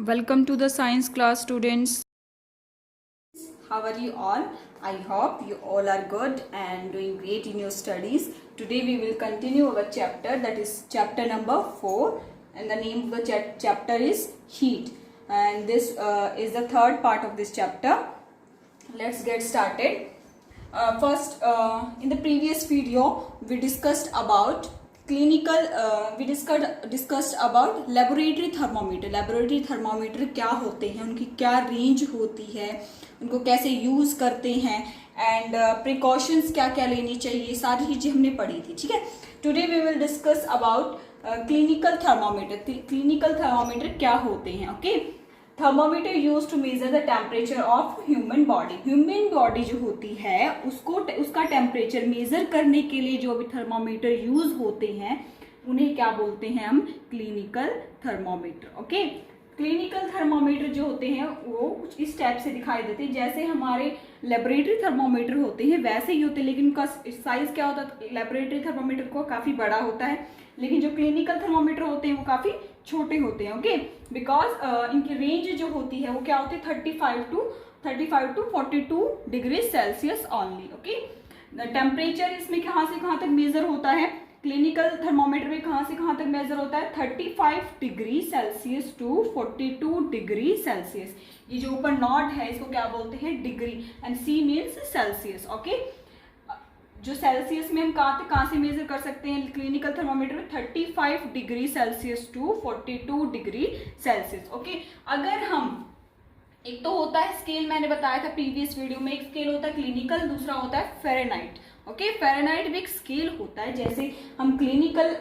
Welcome to the science class, students. How are you all? I hope you all are good and doing great in your studies. Today we will continue our chapter, that is chapter number 4, and the name of the chapter is heat, and this is the third part of this chapter. Let's get started. First, in the previous video we discussed about discussed about laboratory thermometer क्या होते हैं, उनकी क्या range होती है, उनको कैसे use करते हैं एंड प्रिकॉशंस क्या क्या लेनी चाहिए, सारी चीज़ें हमने पढ़ी थी. ठीक है. Today we will discuss about clinical thermometer क्या होते हैं. Okay. Thermometer use to measure the temperature of human body जो होती है उसका टेम्परेचर मेजर करने के लिए जो भी थर्मोमीटर यूज होते हैं उन्हें क्या बोलते हैं हम? Clinical thermometer. Okay. Clinical thermometer जो होते हैं वो कुछ इस टाइप से दिखाई देते हैं. जैसे हमारे लेबोरेटरी थर्मोमीटर होते हैं वैसे ही होते हैं, लेकिन उनका साइज क्या होता है? लेबोरेटरी थर्मोमीटर को काफी बड़ा होता है, लेकिन जो क्लिनिकल थर्मोमीटर होते हैं वो काफी छोटे होते हैं. ओके. बिकॉज इनकी रेंज जो होती है वो क्या होती है? 35 to 42 degree Celsius only. Okay. Temperature इसमें कहाँ से कहाँ तक मेजर होता है? क्लिनिकल थर्मोमीटर में कहाँ से कहाँ तक मेजर होता है? 35 degree Celsius to 42 degree Celsius. ये जो ऊपर नॉट है इसको क्या बोलते हैं? Degree, and C means Celsius. Okay. जो सेल्सियस में हम कहाँ से मेजर कर सकते हैं? क्लिनिकल थर्मोमीटर में 35 degree Celsius to 42 degree Celsius. Okay. अगर हम एक तो होता है स्केल, मैंने बताया था प्रीवियस वीडियो में, एक स्केल होता है क्लिनिकल, दूसरा होता है फ़ारेनहाइट. ओके. फ़ारेनहाइट भी एक स्केल होता है. जैसे हम क्लिनिकल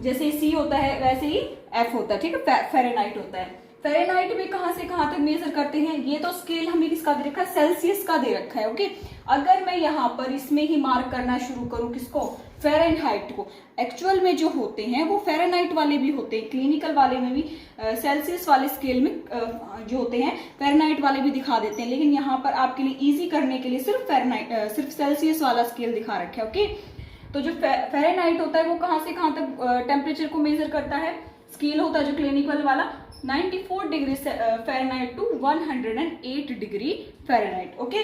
जैसे सी होता है वैसे ही एफ होता है. ठीक है. फ़ारेनहाइट होता है. फ़ारेनहाइट में कहाँ से कहाँ तक मेजर करते हैं? ये तो स्केल हमें किसका दे रखा है? सेल्सियस का दे रखा है. ओके. अगर मैं यहाँ पर इसमें ही मार्क करना शुरू करूँ किसको? फ़ारेनहाइट को. एक्चुअल में जो होते हैं वो फ़ारेनहाइट वाले भी होते हैं, क्लिनिकल वाले में भी सेल्सियस वाले स्केल में जो होते हैं फ़ारेनहाइट वाले भी दिखा देते हैं, लेकिन यहाँ पर आपके लिए ईजी करने के लिए सिर्फ सेल्सियस वाला स्केल दिखा रखा है. ओके. तो जो फ़ारेनहाइट होता है वो कहाँ से कहाँ तक टेम्परेचर को मेजर करता है? स्केल होता है जो क्लिनिकल वाला 94 degree Fahrenheit to 108 degree Fahrenheit. Okay.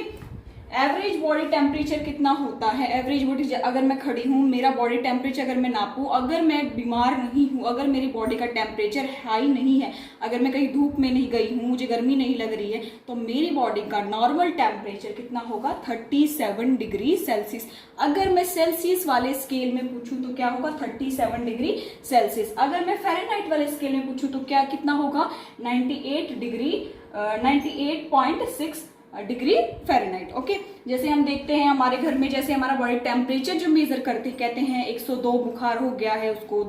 Average body temperature कितना होता है? एवरेज बॉडी, अगर मैं खड़ी हूँ, मेरा बॉडी टेम्परेचर अगर मैं नापूँ, अगर मैं बीमार नहीं हूँ, अगर मेरी बॉडी का टेम्परेचर हाई नहीं है, अगर मैं कहीं धूप में नहीं गई हूँ, मुझे गर्मी नहीं लग रही है, तो मेरी बॉडी का नॉर्मल टेम्परेचर कितना होगा? 37 डिग्री सेल्सियस. अगर मैं सेल्सियस वाले स्केल में पूछूं तो क्या होगा? 37 डिग्री सेल्सियस. अगर मैं फ़ारेनहाइट वाले स्केल में पूछूं तो क्या कितना होगा? 98.6 डिग्री फ़ारेनहाइट. ओके. जैसे हम देखते हैं हमारे घर में, जैसे हमारा बॉडी टेम्परेचर जो मेजर करते हैं, कहते हैं 102 बुखार हो गया है उसको,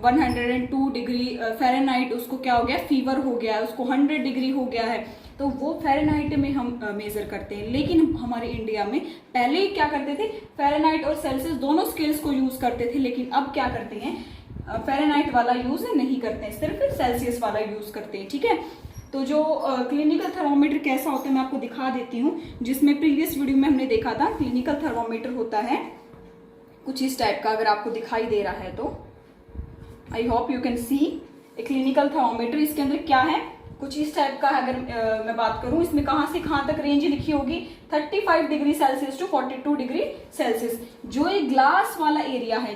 102 डिग्री फ़ारेनहाइट उसको क्या हो गया? फीवर हो गया है उसको, 100 डिग्री हो गया है, तो वो फ़ारेनहाइट में हम मेजर करते हैं. लेकिन हमारे इंडिया में पहले क्या करते थे? फ़ारेनहाइट और सेल्सियस दोनों स्केल्स को यूज करते थे, लेकिन अब क्या करते हैं? फ़ारेनहाइट वाला यूज नहीं करते हैं, सिर्फ सेल्सियस वाला यूज करते हैं. ठीक है. तो जो क्लिनिकल थर्मोमीटर कैसा होता है मैं आपको दिखा देती हूँ, जिसमें प्रीवियस वीडियो में हमने देखा था. क्लिनिकल थर्मोमीटर होता है कुछ इस टाइप का, अगर आपको दिखाई दे रहा है तो I hope you can see A clinical thermometer. इसके अंदर क्या है? कुछ इस टाइप का है. अगर मैं बात करूं इसमें कहाँ से कहाँ तक रेंज लिखी होगी? 35 degree Celsius to 42 degree Celsius. जो ये ग्लास वाला एरिया है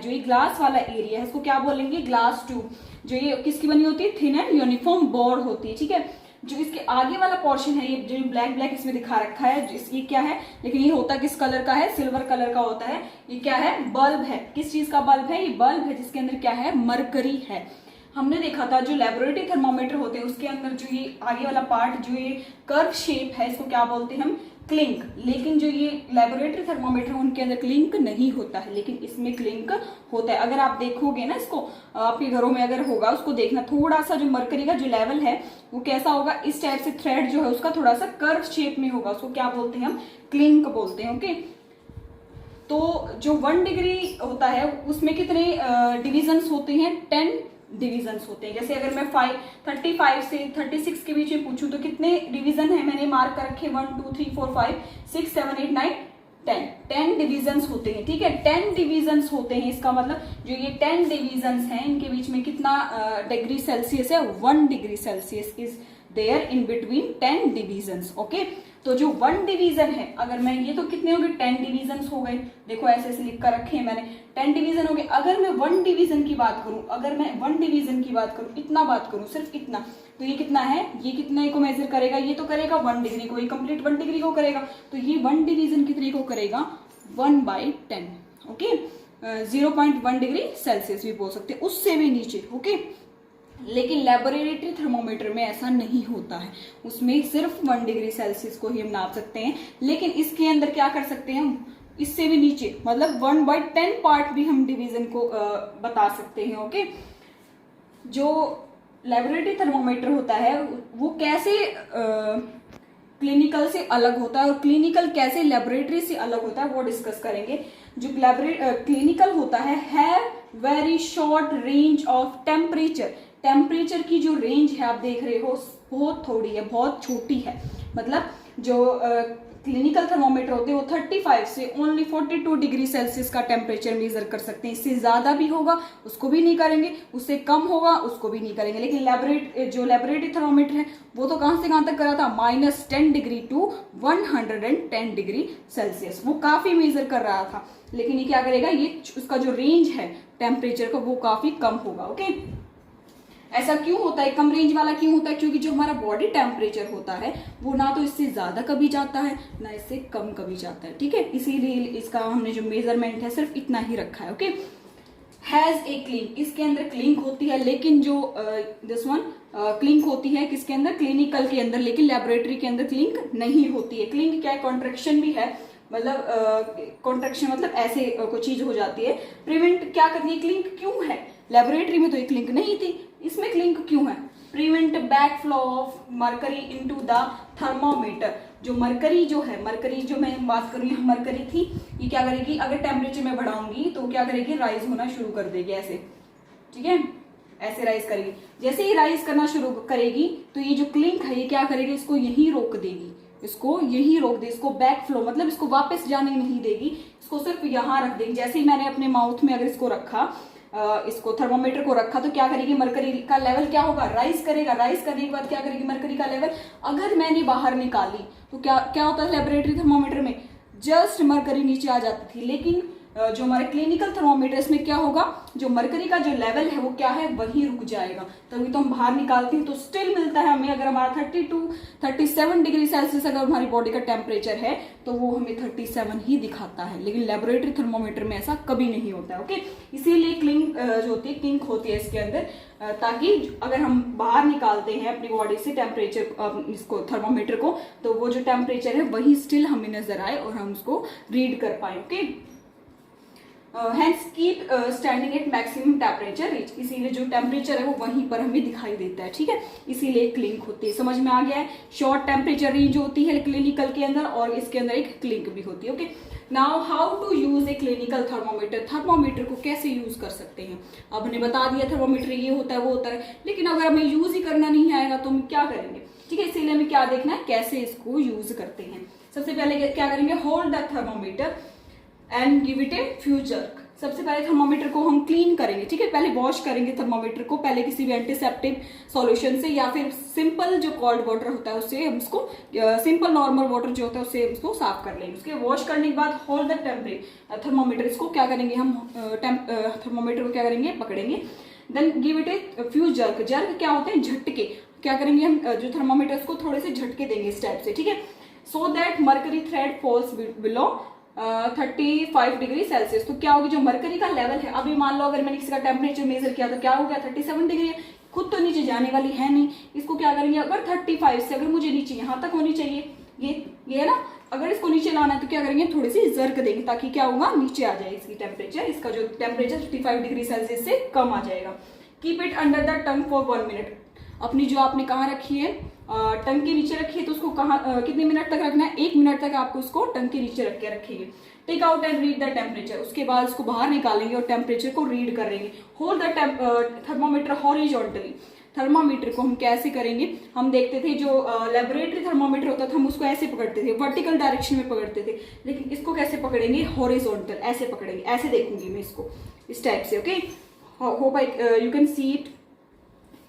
इसको क्या बोलेंगे? Glass tube. जो ये किसकी बनी होती है? थिन एंड यूनिफॉर्म बोर होती है. ठीक है. जो इसके आगे वाला पोर्शन है, ये जो ब्लैक इसमें दिखा रखा है, ये क्या है? लेकिन ये होता किस कलर का है? सिल्वर कलर का होता है. ये क्या है? बल्ब है. किस चीज का बल्ब है? ये बल्ब है जिसके अंदर क्या है? मरकरी है. हमने देखा था जो लेबोरेटरी थर्मोमीटर होते हैं उसके अंदर जो ये आगे वाला पार्ट, जो ये कर्व शेप है, इसको क्या बोलते हैं हम? क्लिंक. लेकिन जो ये लेबोरेटरी थर्मोमीटर है उनके अंदर क्लिंक नहीं होता है, लेकिन इसमें क्लिंक होता है. अगर आप देखोगे ना इसको, आपके घरों में अगर होगा उसको देखना, थोड़ा सा जो मरकरी का जो लेवल है वो कैसा होगा? इस टाइप से थ्रेड जो है उसका थोड़ा सा कर्व शेप में होगा, उसको क्या बोलते हैं हम? क्लिंक बोलते हैं. ओके. तो जो 1 डिग्री होता है उसमें कितने डिविजन्स होते हैं? 10 डिविजन्स होते हैं. जैसे अगर मैं 35 से 36 के बीच में पूछूं तो कितने डिवीजन है? मैंने मार्क कर रखे 1 2 3 4 5 6 7 8 9 10 डिविजन्स होते हैं, ठीक है, 10 डिविजन्स होते हैं। इसका मतलब जो ये 10 डिविजन्स हैं इनके बीच में कितना डिग्री सेल्सियस है, 1 degree Celsius is there in between 10 divisions. Okay, तो जो 1 डिवीजन है, अगर मैं ये तो कितने हो गए 10 डिविजन्स हो गए, देखो ऐसे ऐसे लिख कर रखे हैं मैंने, 10 डिवीजन हो गए। अगर मैं 1 डिवीजन की बात करूं, अगर मैं 1 डिवीजन की बात करूं, इतना बात करूं, सिर्फ इतना, तो ये कितना है, ये कितने को मेजर करेगा, ये तो करेगा 1 डिग्री को, ये कंप्लीट 1 डिग्री को करेगा, तो ये 1 डिवीजन कितने को करेगा 1/10। ओके, 0.1 डिग्री सेल्सियस भी बोल सकते हैं, उससे भी नीचे। ओके, लेकिन लेबोरेटरी थर्मोमीटर में ऐसा नहीं होता है, उसमें सिर्फ 1 डिग्री सेल्सियस को ही हम नाप सकते हैं। लेकिन इसके अंदर क्या कर सकते हैं हम, इससे भी नीचे, मतलब 1/10 पार्ट भी हम डिवीजन को बता सकते हैं। ओके, जो लेबोरेटरी थर्मोमीटर होता है वो कैसे क्लिनिकल से अलग होता है और क्लिनिकल कैसे लेबोरेटरी से अलग होता है वो डिस्कस करेंगे। जो क्लिनिकल होता है very short range of temperature, temperature की जो रेंज है आप देख रहे हो बहुत थोड़ी है, बहुत छोटी है। मतलब जो क्लिनिकल थर्मोमीटर होते हैं वो 35 से ओनली 42 डिग्री सेल्सियस का टेम्परेचर मेजर कर सकते हैं। इससे ज्यादा भी होगा उसको भी नहीं करेंगे, उससे कम होगा उसको भी नहीं करेंगे। लेकिन जो लेबोरेटरी थर्मोमीटर है वो तो कहां से कहां तक करा था, -10 डिग्री टू 110 डिग्री सेल्सियस, वो काफी मेजर कर रहा था। लेकिन ये क्या करेगा, ये उसका जो रेंज है टेम्परेचर का वो काफी कम होगा। ओके, ऐसा क्यों होता है, कम रेंज वाला क्यों होता है, क्योंकि जो हमारा बॉडी टेम्परेचर होता है वो ना तो इससे ज्यादा कभी जाता है ना इससे कम कभी जाता है, ठीक है। इसीलिए इसका हमने जो मेजरमेंट है सिर्फ इतना ही रखा है। ओके, हैज ए क्लिंक, इसके अंदर क्लिंक होती है, लेकिन जो दिस वन क्लिंक होती है किसके अंदर, क्लिनिकल के अंदर, लेकिन लेबोरेटरी के अंदर क्लिंक नहीं होती है। क्लिंक क्या है, कॉन्ट्रैक्शन भी है, मतलब कॉन्ट्रैक्शन मतलब ऐसे कोई चीज हो जाती है। प्रिवेंट क्या करती है, क्लिंक क्यों है, लेबोरेटरी में तो एक क्लिंक नहीं थी, इसमें क्लिंक क्यों है, prevent back flow of mercury into the thermometer. जो मरकरी जो है, मरकरी जो मैं बात करूँ यहाँ मरकरी थी, ये क्या करेगी, अगर टेम्परेचर में बढ़ाऊंगी तो क्या करेगी, राइज होना शुरू कर देगी ऐसे, ठीक है, ऐसे राइज करेगी। जैसे ही राइज करना शुरू करेगी तो ये जो क्लिंक है ये क्या करेगी, इसको यहीं रोक देगी, इसको यहीं रोक दे, इसको बैक फ्लो मतलब इसको वापस जाने नहीं देगी, इसको सिर्फ यहाँ रख देगी। जैसे ही मैंने अपने माउथ में अगर इसको रखा, इसको थर्मोमीटर को रखा, तो क्या करेगी, मरकरी का लेवल क्या होगा, राइज करेगा। राइज करने के बाद क्या करेगी, मरकरी का लेवल अगर मैंने बाहर निकाली तो क्या होता है लेबोरेटरी थर्मोमीटर में, जस्ट मरकरी नीचे आ जाती थी। लेकिन जो हमारे क्लिनिकल थर्मोमीटर इसमें क्या होगा, जो मरकरी का जो लेवल है वो क्या है, वहीं रुक जाएगा। तभी तो हम बाहर निकालते हैं तो स्टिल मिलता है हमें, अगर हमारा 37 डिग्री सेल्सियस अगर हमारी बॉडी का टेम्परेचर है तो वो हमें 37 ही दिखाता है। लेकिन लेबोरेटरी थर्मोमीटर में ऐसा कभी नहीं होता है। ओके, इसीलिए क्लिंक जो होती है, क्लिंक होती है इसके अंदर, ताकि अगर हम बाहर निकालते हैं अपनी बॉडी से टेम्परेचर इसको थर्मोमीटर को, तो वो जो टेम्परेचर है वही स्टिल हमें नजर आए और हम उसको रीड कर पाए। Okay, hence keep standing at maximum temperature reach, इसीलिए जो टेम्परेचर है वो वहीं पर हमें दिखाई देता है, ठीक है, इसीलिए क्लिंक होती है। समझ में आ गया है, शॉर्ट टेम्परेचर रेंज होती है क्लिनिकल के अंदर और इसके अंदर एक क्लिंक भी होती है। Okay, now how to use a clinical thermometer, thermometer को कैसे यूज कर सकते हैं। अब हमने बता दिया थर्मोमीटर ये होता है वो होता है, लेकिन अगर हमें यूज ही करना नहीं आएगा तो हम क्या करेंगे, ठीक है, इसीलिए हमें क्या देखना है, कैसे इसको यूज करते हैं। सबसे पहले क्या करेंगे, hold the thermometer and give it a few jerk. सबसे पहले थर्मोमीटर को हम क्लीन करेंगे, ठीक है, पहले वॉश करेंगे थर्मोमीटर को, पहले किसी भी एंटीसेप्टिक सॉल्यूशन से या फिर सिंपल जो कोल्ड वाटर होता है उससे हम इसको, सिंपल नॉर्मल वाटर जो होता है उससे उसको साफ कर लेंगे। उसके वॉश करने के बाद होल्ड द टेम्परेचर थर्मोमीटर, इसको क्या करेंगे हम, थर्मोमीटर को क्या करेंगे, पकड़ेंगे, then give it a few jerk. Jerk क्या होते हैं, झटके, क्या करेंगे हम, जो थर्मोमीटर उसको थोड़े से झटके देंगे इस टाइप से, ठीक है, so that mercury thread falls below 35 degree Celsius. तो क्या होगी, जो मरकरी का लेवल है, अभी मान लो अगर मैंने किसी का टेम्परेचर मेजर किया तो क्या हो गया 37 डिग्री है, खुद तो नीचे जाने वाली है नहीं, इसको क्या करेंगे, अगर 35 से अगर मुझे नीचे यहाँ तक होनी चाहिए, ये है ना, अगर इसको नीचे लाना है तो क्या करेंगे, थोड़ी सी जर्क देंगे ताकि क्या होगा, नीचे आ जाए इसकी टेम्परेचर, इसका जो टेम्परेचर 35 डिग्री सेल्सियस से कम आ जाएगा। Keep it under the tongue for 1 minute, अपनी जो आपने कहाँ रखी है, टंग के नीचे रखी है, तो उसको कहाँ कितने मिनट तक रखना है, 1 मिनट तक आपको उसको टंग के नीचे रख के रखेंगे। Take out and read the temperature, उसके बाद उसको बाहर निकालेंगे और टेम्परेचर को रीड करेंगे। Hold the thermometer horizontally, thermometer को हम कैसे करेंगे, हम देखते थे जो लेबोरेटरी थर्मामीटर होता था हम उसको ऐसे पकड़ते थे, वर्टिकल डायरेक्शन में पकड़ते थे, लेकिन इसको कैसे पकड़ेंगे, हॉरिजॉन्टल, ऐसे पकड़ेंगे, ऐसे देखूंगी मैं इसको इस टाइप से। Okay, hope I you can see it.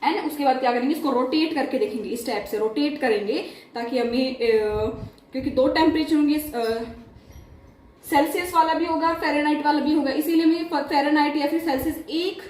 And उसके बाद क्या करेंगे, इसको रोटेट करके देखेंगे, इस टाइप से रोटेट करेंगे ताकि हमें क्योंकि दो टेम्परेचर होंगे, सेल्सियस वाला भी होगा, फ़ारेनहाइट वाला भी होगा, इसीलिए हमें फ़ारेनहाइट या फिर सेल्सियस एक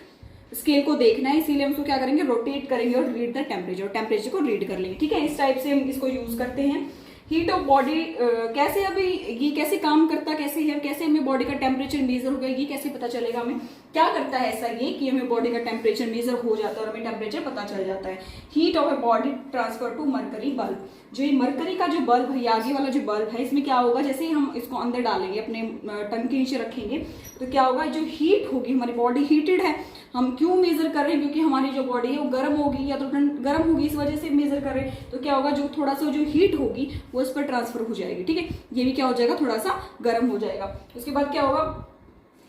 स्केल को देखना है, इसीलिए हम इसको क्या करेंगे, रोटेट करेंगे और रीड द टेम्परेचर, टेम्परेचर को रीड कर लेंगे। ठीक है, इस टाइप से हम इसको यूज करते हैं। हीट ऑफ बॉडी कैसे, अभी ये कैसे काम करता कैसे है, कैसे हमें बॉडी का टेम्परेचर मेजर होगा, ये कैसे पता चलेगा हमें, क्या करता है ऐसा ये कि हमें बॉडी का टेम्परेचर मेजर हो जाता है और हमें टेम्परेचर पता चल जाता है। Heat of a body transfer to mercury bulb, जो ये मरकरी का जो बल्ब है, आगे वाला जो बल्ब है, इसमें क्या होगा, जैसे ही हम इसको अंदर डालेंगे, अपने टंग के नीचे रखेंगे, तो क्या होगा, जो हीट होगी, हमारी बॉडी हीटेड है, हम क्यों मेजर कर रहे हैं, क्योंकि हमारी जो बॉडी है वो गर्म होगी या तो गर्म होगी, इस वजह से मेजर कर रहे हैं, तो क्या होगा, जो थोड़ा सा जो हीट होगी वो इस पर ट्रांसफर हो जाएगी। ठीक है, ये भी क्या हो जाएगा, थोड़ा सा गर्म हो जाएगा। उसके बाद क्या होगा,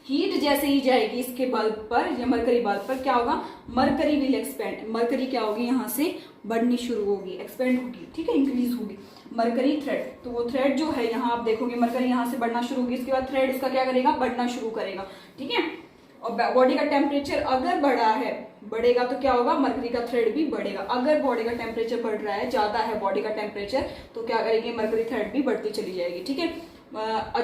हीट जैसे ही जाएगी इसके बल्ब पर या मरकरी बल्ब पर, क्या होगा, मरकरी विल एक्सपेंड, मरकरी क्या होगी, यहाँ से बढ़नी शुरू होगी, एक्सपेंड होगी, ठीक है, इंक्रीज होगी। मरकरी थ्रेड, तो वो थ्रेड जो है यहाँ आप देखोगे, मरकरी यहाँ से बढ़ना शुरू होगी, इसके बाद थ्रेड उसका क्या करेगा, बढ़ना शुरू करेगा। ठीक है, और बॉडी का टेम्परेचर अगर बढ़ा है, बढ़ेगा तो क्या होगा, मरकरी का थ्रेड भी बढ़ेगा। अगर बॉडी का टेम्परेचर बढ़ रहा है, ज्यादा है बॉडी का टेम्परेचर, तो क्या करेगी, मरकरी थ्रेड भी बढ़ती चली जाएगी। ठीक है,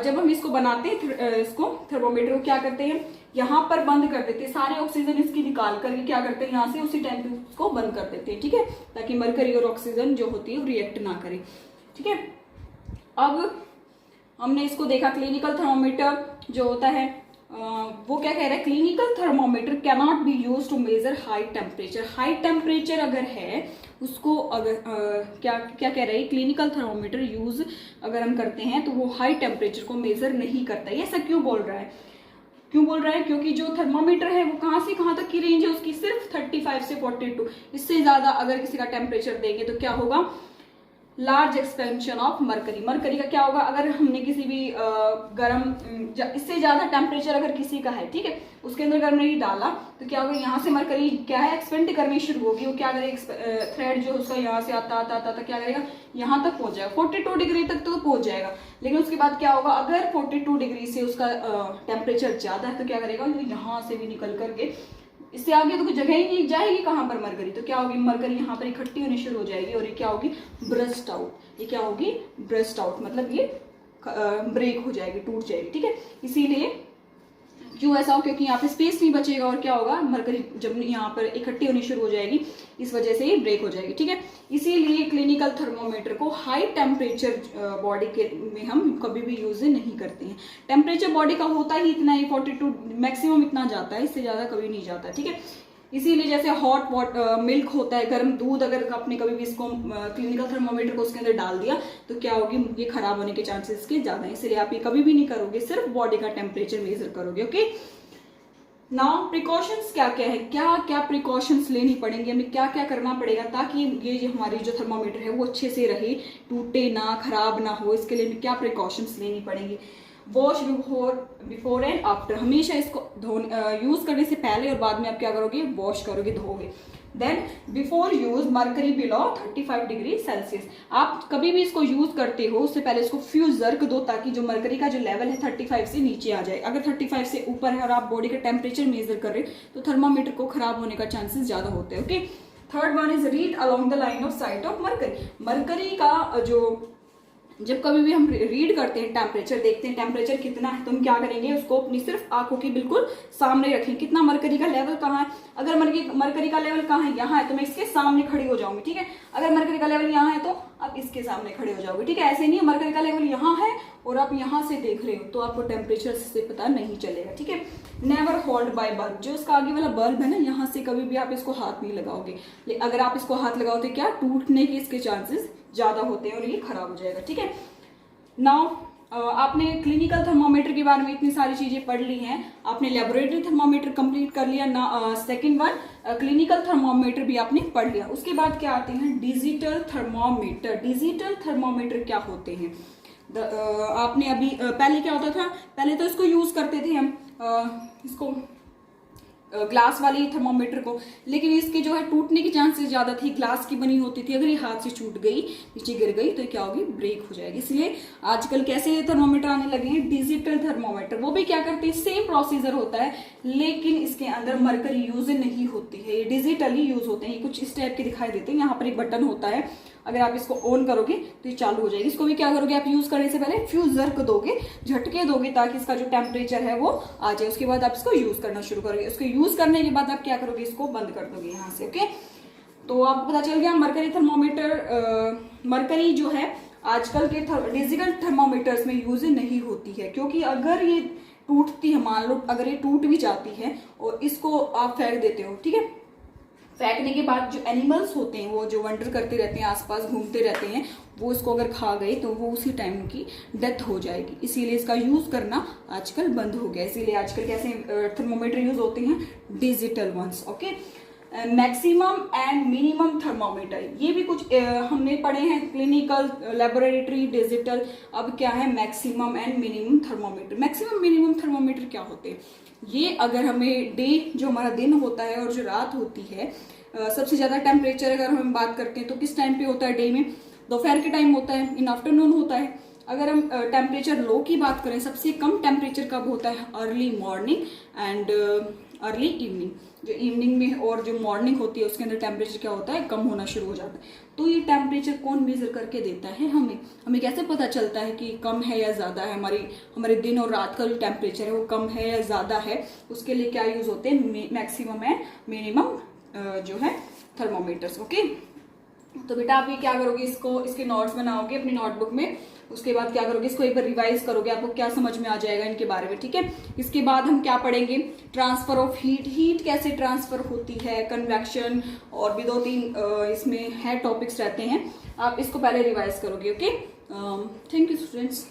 जब हम इसको बनाते हैं, इसको थर्मोमीटर को क्या करते हैं, यहाँ पर बंद कर देते हैं, सारे ऑक्सीजन इसकी निकाल करके क्या करते हैं, यहाँ से उसी टेम्परेचर को बंद कर देते हैं। ठीक है, ताकि मरकरी और ऑक्सीजन जो होती है वो रिएक्ट ना करे। ठीक है, अब हमने इसको देखा, क्लिनिकल थर्मोमीटर जो होता है वो क्या कह रहा है, clinical thermometer can not be use to measure high temperature. High temperature अगर है उसको, अगर क्या क्या कह रहा है, क्लिनिकल थर्मोमीटर यूज अगर हम करते हैं तो वो हाई टेम्परेचर को मेजर नहीं करता है। ये ऐसा क्यों बोल रहा है, क्यों बोल रहा है, क्योंकि जो थर्मोमीटर है वो कहाँ से कहाँ तक की रेंज है उसकी, सिर्फ 35 से 42। इससे ज्यादा अगर किसी का टेम्परेचर देंगे तो क्या होगा, large expansion of mercury. Mercury का क्या होगा, अगर हमने किसी भी इससे ज्यादा टेम्परेचर अगर किसी का है, ठीक है, उसके अंदर गर्म नहीं डाला, तो क्या होगा, यहाँ से मरकरी क्या है, एक्सपेंड करनी शुरू होगी। वो क्या करेगा, थ्रेड जो उसका यहाँ से आता आता आता क्या करेगा, यहाँ तक पहुंच जाएगा, 42 डिग्री तक तो पहुंच जाएगा। लेकिन उसके बाद क्या होगा, अगर 42 डिग्री से उसका टेम्परेचर ज्यादा है तो क्या करेगा, यहाँ से भी निकल करके इससे आगे तो कोई जगह ही नहीं जाएगी कहाँ पर मरकरी, तो क्या होगी, मरकरी यहाँ पर इकट्ठी होनी शुरू हो जाएगी और ये क्या होगी, ब्रस्ट आउट। ये क्या होगी, ब्रस्ट आउट, मतलब ये ब्रेक हो जाएगी, टूट जाएगी। ठीक है, इसीलिए क्यों ऐसा हो, क्योंकि यहाँ पे स्पेस नहीं बचेगा और क्या होगा, मरकरी जब यहाँ पर इकट्ठी होनी शुरू हो जाएगी, इस वजह से ये ब्रेक हो जाएगी। ठीक है, इसीलिए क्लिनिकल थर्मोमीटर को हाई टेम्परेचर बॉडी के में हम कभी भी यूज नहीं करते हैं। टेम्परेचर बॉडी का होता ही इतना ही, 42 मैक्सिमम इतना जाता है, इससे ज्यादा कभी नहीं जाता। ठीक है, इसीलिए जैसे हॉट मिल्क होता है, गर्म दूध, अगर आपने कभी भी इसको क्लिनिकल थर्मोमीटर को उसके अंदर डाल दिया तो क्या होगी, ये खराब होने के चांसेस इसके ज्यादा है। इसलिए आप ये कभी भी नहीं करोगे, सिर्फ बॉडी का टेम्परेचर मेजर करोगे। ओके, नाउ प्रिकॉशंस क्या क्या है, क्या क्या प्रिकॉशंस लेनी पड़ेंगी, हमें क्या क्या करना पड़ेगा ताकि ये जो हमारी जो थर्मोमीटर है वो अच्छे से रहे, टूटे ना, खराब ना हो। इसके लिए हमें क्या प्रिकॉशंस लेनी पड़ेंगी। वॉश बिफोर एंड आफ्टर, हमेशा इसको यूज करने से पहले और बाद में आप क्या करोगे, वॉश करोगे, धोगे। Then before use mercury below 35 degree Celsius, आप कभी भी इसको यूज करते हो उससे पहले इसको फ्यू जर्क दो ताकि जो मरकरी का जो लेवल है 35 से नीचे आ जाए। अगर 35 से ऊपर है और आप बॉडी का टेम्परेचर मेजर कर रहे हो तो थर्मामीटर को खराब होने का चांसेस ज्यादा होते हैं। Okay, third one is read along the line of site of mercury. Mercury का जो जब कभी भी हम रीड करते हैं, टेम्परेचर देखते हैं, टेम्परेचर कितना है, तो हम क्या करेंगे, उसको अपनी सिर्फ आंखों के बिल्कुल सामने रखें। कितना मरकरी का लेवल कहाँ है, अगर मरकरी का लेवल कहाँ है, यहाँ है, तो मैं इसके सामने खड़ी हो जाऊंगी। ठीक है, अगर मरकरी का लेवल यहाँ है तो आप इसके सामने खड़े हो जाओगे। ठीक है, ऐसे नहीं है मरकरी का लेवल यहाँ है और आप यहाँ से देख रहे हो तो आपको टेम्परेचर से पता नहीं चलेगा। ठीक है, नेवर होल्ड बाय बल्ब, जो इसका आगे वाला बल्ब है ना, यहाँ से कभी भी आप इसको हाथ नहीं लगाओगे। अगर आप इसको हाथ लगाओगे क्या, टूटने के इसके चांसेस ज्यादा होते हैं और ये खराब हो जाएगा। ठीक है, नाउ आपने क्लिनिकल थर्मोमीटर के बारे में इतनी सारी चीजें पढ़ ली हैं, आपने लेबोरेटरी थर्मोमीटर कंप्लीट कर लिया ना, सेकंड वन क्लिनिकल थर्मोमीटर भी आपने पढ़ लिया। उसके बाद क्या आते हैं, डिजिटल थर्मोमीटर। डिजिटल थर्मोमीटर क्या होते हैं, आपने अभी पहले क्या होता था, पहले तो इसको यूज करते थे हम, इसको ग्लास वाली थर्मोमीटर को, लेकिन इसके जो है टूटने की चांसेस ज्यादा थी, ग्लास की बनी होती थी, अगर ये हाथ से छूट गई, नीचे गिर गई, तो ये क्या होगी, ब्रेक हो जाएगी। इसलिए आजकल कैसे थर्मोमीटर आने लगे हैं, डिजिटल थर्मोमीटर। वो भी क्या करते हैं, सेम प्रोसीजर होता है, लेकिन इसके अंदर मरकरी यूज नहीं होती है, ये डिजिटली यूज होते हैं। ये कुछ इस टाइप के दिखाई देते हैं, यहाँ पर एक बटन होता है, अगर आप इसको ऑन करोगे तो ये चालू हो जाएगी। इसको भी क्या करोगे आप, यूज करने से पहले फ्यू जर्क दोगे, झटके दोगे, ताकि इसका जो टेम्परेचर है वो आ जाए। उसके बाद आप इसको यूज करना शुरू करोगे। उसको यूज करने के बाद आप क्या करोगे, इसको बंद कर दोगे यहाँ से। ओके, तो आपको पता चल गया मरकरी थर्मोमीटर, मरकरी जो है आजकल के डिजिटल थर्मोमीटर्स में यूज नहीं होती है, क्योंकि अगर ये टूटती है, मान लो अगर ये टूट भी जाती है और इसको आप फेंक देते हो, ठीक है, फेंकने के बाद जो एनिमल्स होते हैं, वो जो वंडर करते रहते हैं, आसपास घूमते रहते हैं, वो इसको अगर खा गए तो वो उसी टाइम उनकी डेथ हो जाएगी। इसीलिए इसका यूज करना आजकल बंद हो गया। इसीलिए आजकल कैसे थर्मोमीटर यूज होते हैं, digital ones. Okay, maximum and minimum thermometer, ये भी कुछ हमने पढ़े हैं, क्लिनिकल, लेबोरेटरी, डिजिटल। अब क्या है, maximum and minimum thermometer. Maximum minimum thermometer क्या होते हैं, ये अगर हमें डे, जो हमारा दिन होता है और जो रात होती है, सबसे ज्यादा टेम्परेचर अगर हम बात करते हैं तो किस टाइम पे होता है, डे में दोपहर के टाइम होता है, इन आफ्टरनून होता है। अगर हम टेम्परेचर लो की बात करें, सबसे कम टेम्परेचर कब होता है, early morning and early evening. जो इवनिंग में और जो मॉर्निंग होती है उसके अंदर टेम्परेचर क्या होता है, कम होना शुरू हो जाता है। तो ये टेम्परेचर कौन मेजर करके देता है, हमें कैसे पता चलता है कि कम है या ज्यादा है, हमारे दिन और रात का जो टेम्परेचर है वो कम है या ज्यादा है। उसके लिए क्या यूज होते हैं, मैक्सिमम एंड मिनिमम जो है थर्मोमीटर्स। ओके, तो बेटा आप ये क्या करोगे, इसके नोट्स बनाओगे अपनी नोटबुक में। उसके बाद क्या करोगे, इसको एक बार रिवाइज करोगे, आपको क्या समझ में आ जाएगा इनके बारे में, ठीक है। इसके बाद हम क्या पढ़ेंगे, ट्रांसफर ऑफ हीट कैसे ट्रांसफर होती है, कन्वेक्शन, और भी 2-3 इसमें है टॉपिक्स रहते हैं। आप इसको पहले रिवाइज करोगे। Okay, thank you students.